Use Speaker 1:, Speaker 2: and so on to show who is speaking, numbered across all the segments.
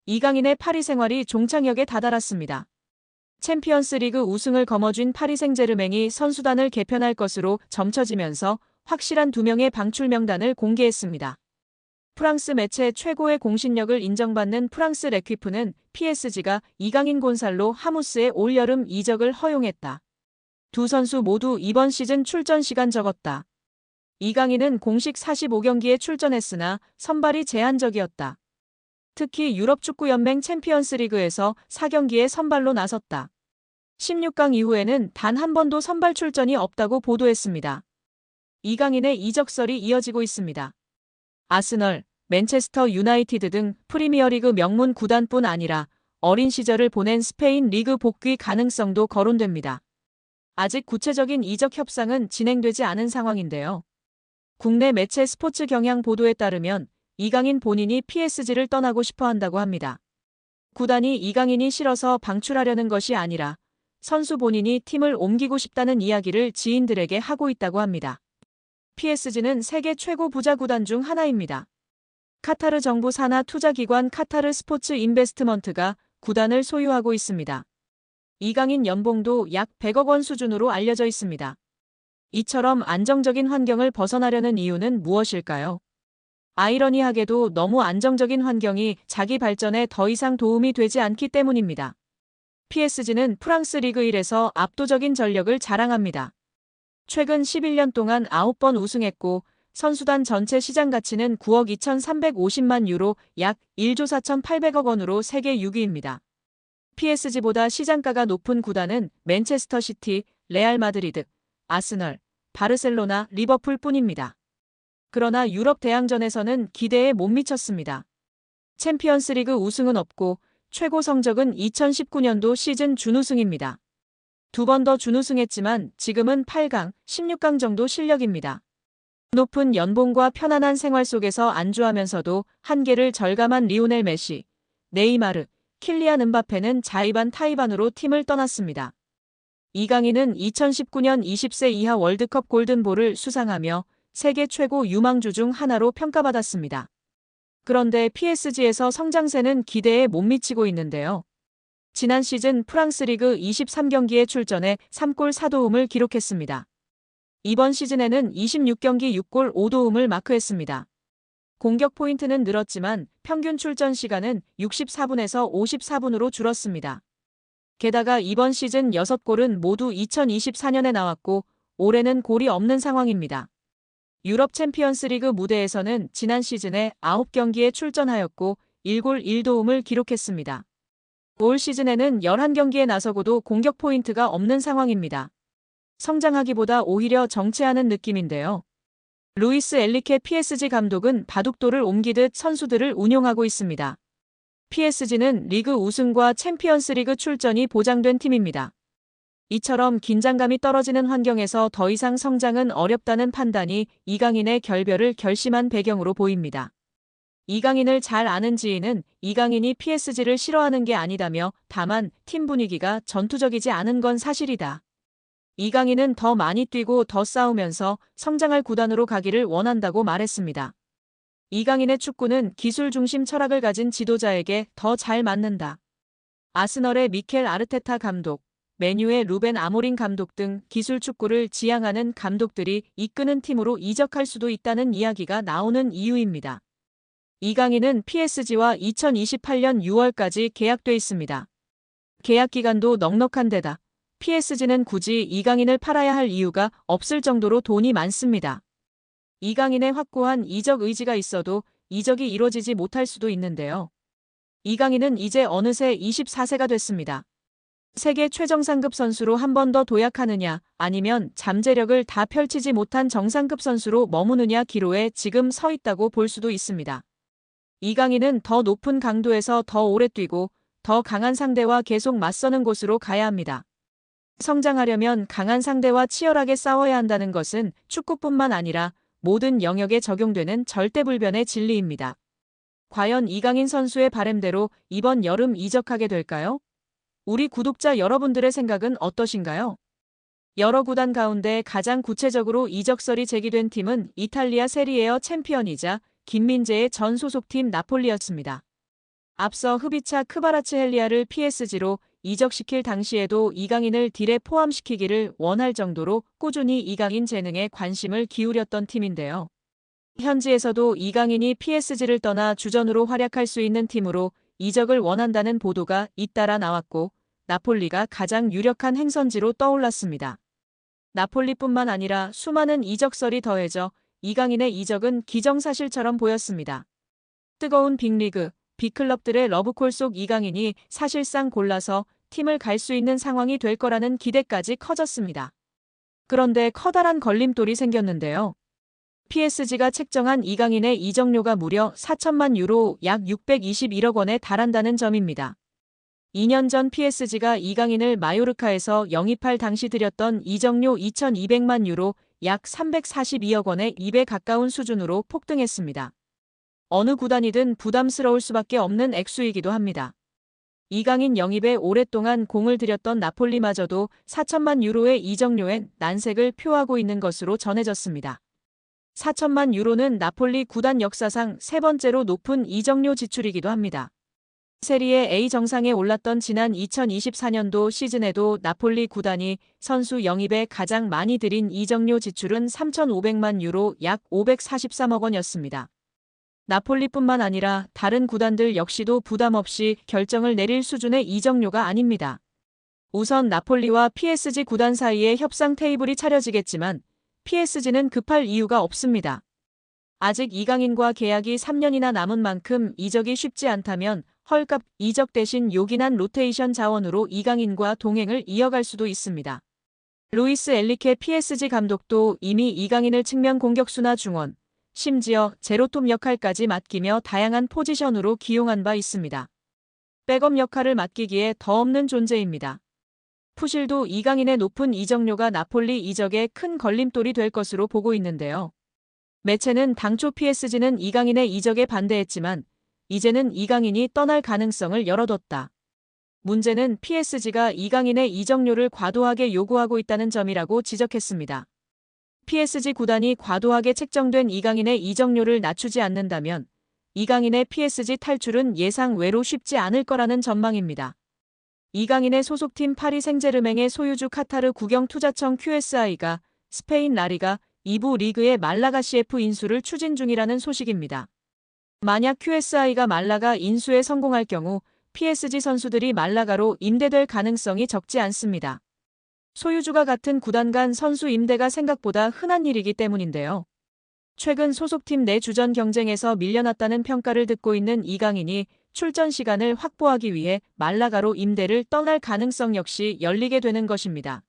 Speaker 1: 이강인의 파리 생활이 종착역에 다다랐습니다. 챔피언스리그 우승을 거머쥔 파리 생제르맹이 선수단을 개편할 것으로 점쳐지면서 확실한 2명의 방출 명단을 공개했습니다. 프랑스 매체 최고의 공신력을 인정받는 프랑스 레퀴프는 PSG가 이강인 곤살로 하무스의 올여름 이적을 허용했다. 두 선수 모두 이번 시즌 출전 시간 적었다. 이강인은 공식 45경기에 출전했으나 선발이 제한적이었다. 특히 유럽축구연맹 챔피언스리그에서 4경기에 선발로 나섰다. 16강 이후에는 단 한 번도 선발 출전이 없다고 보도했습니다. 이강인의 이적설이 이어지고 있습니다. 아스널, 맨체스터 유나이티드 등 프리미어리그 명문 구단뿐 아니라 어린 시절을 보낸 스페인 리그 복귀 가능성도 거론됩니다. 아직 구체적인 이적 협상은 진행되지 않은 상황인데요. 국내 매체 스포츠 경향 보도에 따르면 이강인 본인이 PSG를 떠나고 싶어 한다고 합니다. 구단이 이강인이 싫어서 방출하려는 것이 아니라 선수 본인이 팀을 옮기고 싶다는 이야기를 지인들에게 하고 있다고 합니다. PSG는 세계 최고 부자 구단 중 하나입니다. 카타르 정부 산하 투자기관 카타르 스포츠 인베스트먼트가 구단을 소유하고 있습니다. 이강인 연봉도 약 100억 원 수준으로 알려져 있습니다. 이처럼 안정적인 환경을 벗어나려는 이유는 무엇일까요? 아이러니하게도 너무 안정적인 환경이 자기 발전에 더 이상 도움이 되지 않기 때문입니다. PSG는 프랑스 리그 1에서 압도적인 전력을 자랑합니다. 최근 11년 동안 9번 우승했고 선수단 전체 시장 가치는 9억 2,350만 유로 약 1조 4,800억 원으로 세계 6위입니다. PSG보다 시장가가 높은 구단은 맨체스터 시티, 레알 마드리드, 아스널, 바르셀로나, 리버풀 뿐입니다. 그러나 유럽 대항전에서는 기대에 못 미쳤습니다. 챔피언스리그 우승은 없고 최고 성적은 2019년도 시즌 준우승입니다. 2번 더 준우승했지만 지금은 8강, 16강 정도 실력입니다. 높은 연봉과 편안한 생활 속에서 안주하면서도 한계를 절감한 리오넬 메시, 네이마르, 킬리안 음바페는 자의반 타의반으로 팀을 떠났습니다. 이강인은 2019년 20세 이하 월드컵 골든볼을 수상하며 세계 최고 유망주 중 하나로 평가받았습니다. 그런데 PSG에서 성장세는 기대에 못 미치고 있는데요. 지난 시즌 프랑스 리그 23경기에 출전해 3골 4도움을 기록했습니다. 이번 시즌에는 26경기 6골 5도움을 마크했습니다. 공격 포인트는 늘었지만 평균 출전 시간은 64분에서 54분으로 줄었습니다. 게다가 이번 시즌 6골은 모두 2024년에 나왔고 올해는 골이 없는 상황입니다. 유럽 챔피언스리그 무대에서는 지난 시즌에 9경기에 출전하였고 1골 1도움을 기록했습니다. 올 시즌에는 11경기에 나서고도 공격 포인트가 없는 상황입니다. 성장하기보다 오히려 정체하는 느낌인데요. 루이스 엘리케 PSG 감독은 바둑돌을 옮기듯 선수들을 운용하고 있습니다. PSG는 리그 우승과 챔피언스리그 출전이 보장된 팀입니다. 이처럼 긴장감이 떨어지는 환경에서 더 이상 성장은 어렵다는 판단이 이강인의 결별을 결심한 배경으로 보입니다. 이강인을 잘 아는 지인은 이강인이 PSG를 싫어하는 게 아니다며 다만 팀 분위기가 전투적이지 않은 건 사실이다. 이강인은 더 많이 뛰고 더 싸우면서 성장할 구단으로 가기를 원한다고 말했습니다. 이강인의 축구는 기술 중심 철학을 가진 지도자에게 더 잘 맞는다. 아스널의 미켈 아르테타 감독, 맨유의 루벤 아모린 감독 등 기술 축구를 지향하는 감독들이 이끄는 팀으로 이적할 수도 있다는 이야기가 나오는 이유입니다. 이강인은 PSG와 2028년 6월까지 계약돼 있습니다. 계약 기간도 넉넉한 데다 PSG는 굳이 이강인을 팔아야 할 이유가 없을 정도로 돈이 많습니다. 이강인의 확고한 이적 의지가 있어도 이적이 이뤄지지 못할 수도 있는데요. 이강인은 이제 어느새 24세가 됐습니다. 세계 최정상급 선수로 한 번 더 도약하느냐 아니면 잠재력을 다 펼치지 못한 정상급 선수로 머무느냐 기로에 지금 서 있다고 볼 수도 있습니다. 이강인은 더 높은 강도에서 더 오래 뛰고 더 강한 상대와 계속 맞서는 곳으로 가야 합니다. 성장하려면 강한 상대와 치열하게 싸워야 한다는 것은 축구뿐만 아니라 모든 영역에 적용되는 절대불변의 진리입니다. 과연 이강인 선수의 바람대로 이번 여름 이적하게 될까요? 우리 구독자 여러분들의 생각은 어떠신가요? 여러 구단 가운데 가장 구체적으로 이적설이 제기된 팀은 이탈리아 세리에어 챔피언이자 김민재의 전 소속팀 나폴리였습니다. 앞서 흡이차 크바라츠헬리아를 PSG로 이적시킬 당시에도 이강인을 딜에 포함시키기를 원할 정도로 꾸준히 이강인 재능에 관심을 기울였던 팀인데요. 현지에서도 이강인이 PSG를 떠나 주전으로 활약할 수 있는 팀으로 이적을 원한다는 보도가 잇따라 나왔고 나폴리가 가장 유력한 행선지로 떠올랐습니다. 나폴리뿐만 아니라 수많은 이적설이 더해져 이강인의 이적은 기정사실처럼 보였습니다. 뜨거운 빅리그, 빅클럽들의 러브콜 속 이강인이 사실상 골라서 팀을 갈 수 있는 상황이 될 거라는 기대까지 커졌습니다. 그런데 커다란 걸림돌이 생겼는데요. PSG가 책정한 이강인의 이적료가 무려 4천만 유로 약 621억 원에 달한다는 점입니다. 2년 전 PSG가 이강인을 마요르카에서 영입할 당시 들였던 이적료 2,200만 유로 약 342억 원의 2배 가까운 수준으로 폭등했습니다. 어느 구단이든 부담스러울 수밖에 없는 액수이기도 합니다. 이강인 영입에 오랫동안 공을 들였던 나폴리마저도 4천만 유로의 이적료엔 난색을 표하고 있는 것으로 전해졌습니다. 4천만 유로는 나폴리 구단 역사상 세 번째로 높은 이적료 지출이기도 합니다. 세리에 A 정상에 올랐던 지난 2024년도 시즌에도 나폴리 구단이 선수 영입에 가장 많이 들인 이적료 지출은 3,500만 유로 약 543억 원이었습니다. 나폴리뿐만 아니라 다른 구단들 역시도 부담 없이 결정을 내릴 수준의 이적료가 아닙니다. 우선 나폴리와 PSG 구단 사이에 협상 테이블이 차려지겠지만 PSG는 급할 이유가 없습니다. 아직 이강인과 계약이 3년이나 남은 만큼 이적이 쉽지 않다면 헐값 이적 대신 요긴한 로테이션 자원으로 이강인과 동행을 이어갈 수도 있습니다. 루이스 엘리케 PSG 감독도 이미 이강인을 측면 공격수나 중원, 심지어 제로톱 역할까지 맡기며 다양한 포지션으로 기용한 바 있습니다. 백업 역할을 맡기기에 더 없는 존재입니다. 푸실도 이강인의 높은 이적료가 나폴리 이적에 큰 걸림돌이 될 것으로 보고 있는데요. 매체는 당초 PSG는 이강인의 이적에 반대했지만 이제는 이강인이 떠날 가능성을 열어뒀다. 문제는 PSG가 이강인의 이적료를 과도하게 요구하고 있다는 점이라고 지적했습니다. PSG 구단이 과도하게 책정된 이강인의 이적료를 낮추지 않는다면 이강인의 PSG 탈출은 예상 외로 쉽지 않을 거라는 전망입니다. 이강인의 소속팀 파리 생제르맹의 소유주 카타르 국영투자청 QSI가 스페인 라리가 2부 리그의 말라가 CF 인수를 추진 중이라는 소식입니다. 만약 QSI가 말라가 인수에 성공할 경우 PSG 선수들이 말라가로 임대될 가능성이 적지 않습니다. 소유주가 같은 구단 간 선수 임대가 생각보다 흔한 일이기 때문인데요. 최근 소속팀 내 주전 경쟁에서 밀려났다는 평가를 듣고 있는 이강인이 출전 시간을 확보하기 위해 말라가로 임대를 떠날 가능성 역시 열리게 되는 것입니다.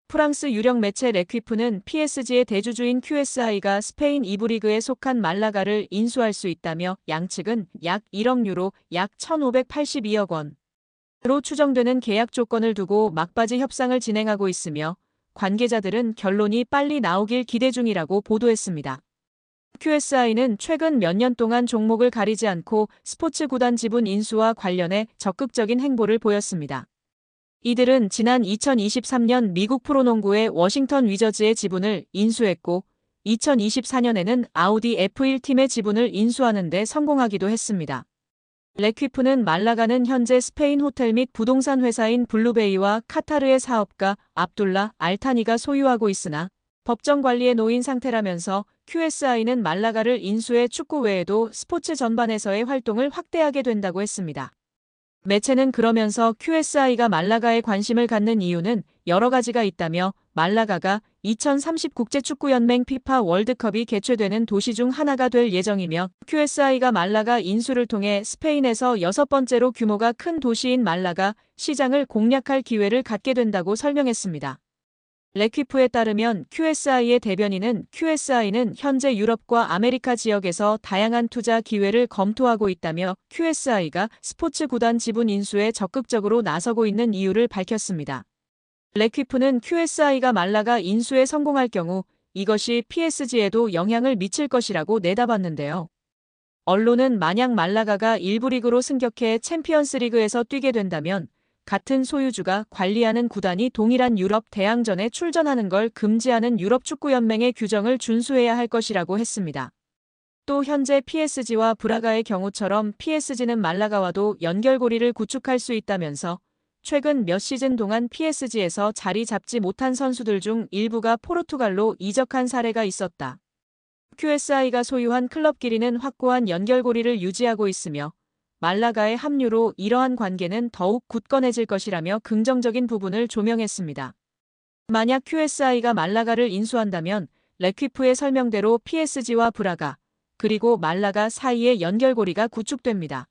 Speaker 1: 프랑스 유력 매체 레퀴프는 PSG의 대주주인 QSI가 스페인 2부 리그에 속한 말라가를 인수할 수 있다며 양측은 약 1억 유로 약 1,582억 원으로 추정되는 계약 조건을 두고 막바지 협상을 진행하고 있으며 관계자들은 결론이 빨리 나오길 기대 중이라고 보도했습니다. QSI는 최근 몇 년 동안 종목을 가리지 않고 스포츠 구단 지분 인수와 관련해 적극적인 행보를 보였습니다. 이들은 지난 2023년 미국 프로농구의 워싱턴 위저즈의 지분을 인수했고 2024년에는 아우디 F1 팀의 지분을 인수하는 데 성공하기도 했습니다. 레퀴프는 말라가는 현재 스페인 호텔 및 부동산 회사인 블루베이와 카타르의 사업가 압둘라 알타니가 소유하고 있으나 법정 관리에 놓인 상태라면서 QSI는 말라가를 인수해 축구 외에도 스포츠 전반에서의 활동을 확대하게 된다고 했습니다. 매체는 그러면서 QSI가 말라가에 관심을 갖는 이유는 여러 가지가 있다며 말라가가 2030 국제축구연맹 피파 월드컵이 개최되는 도시 중 하나가 될 예정이며 QSI가 말라가 인수를 통해 스페인에서 6번째로 규모가 큰 도시인 말라가 시장을 공략할 기회를 갖게 된다고 설명했습니다. 레퀴프에 따르면 QSI의 대변인은 QSI는 현재 유럽과 아메리카 지역에서 다양한 투자 기회를 검토하고 있다며 QSI가 스포츠 구단 지분 인수에 적극적으로 나서고 있는 이유를 밝혔습니다. 레퀴프는 QSI가 말라가 인수에 성공할 경우 이것이 PSG에도 영향을 미칠 것이라고 내다봤는데요. 언론은 만약 말라가가 1부 리그로 승격해 챔피언스 리그에서 뛰게 된다면 같은 소유주가 관리하는 구단이 동일한 유럽 대항전에 출전하는 걸 금지하는 유럽 축구연맹의 규정을 준수해야 할 것이라고 했습니다. 또 현재 PSG와 브라가의 경우처럼 PSG는 말라가와도 연결고리를 구축할 수 있다면서 최근 몇 시즌 동안 PSG에서 자리 잡지 못한 선수들 중 일부가 포르투갈로 이적한 사례가 있었다. QSI가 소유한 클럽끼리는 확고한 연결고리를 유지하고 있으며 말라가의 합류로 이러한 관계는 더욱 굳건해질 것이라며 긍정적인 부분을 조명했습니다. 만약 QSI가 말라가를 인수한다면 레퀴프의 설명대로 PSG와 브라가, 그리고 말라가 사이의 연결고리가 구축됩니다.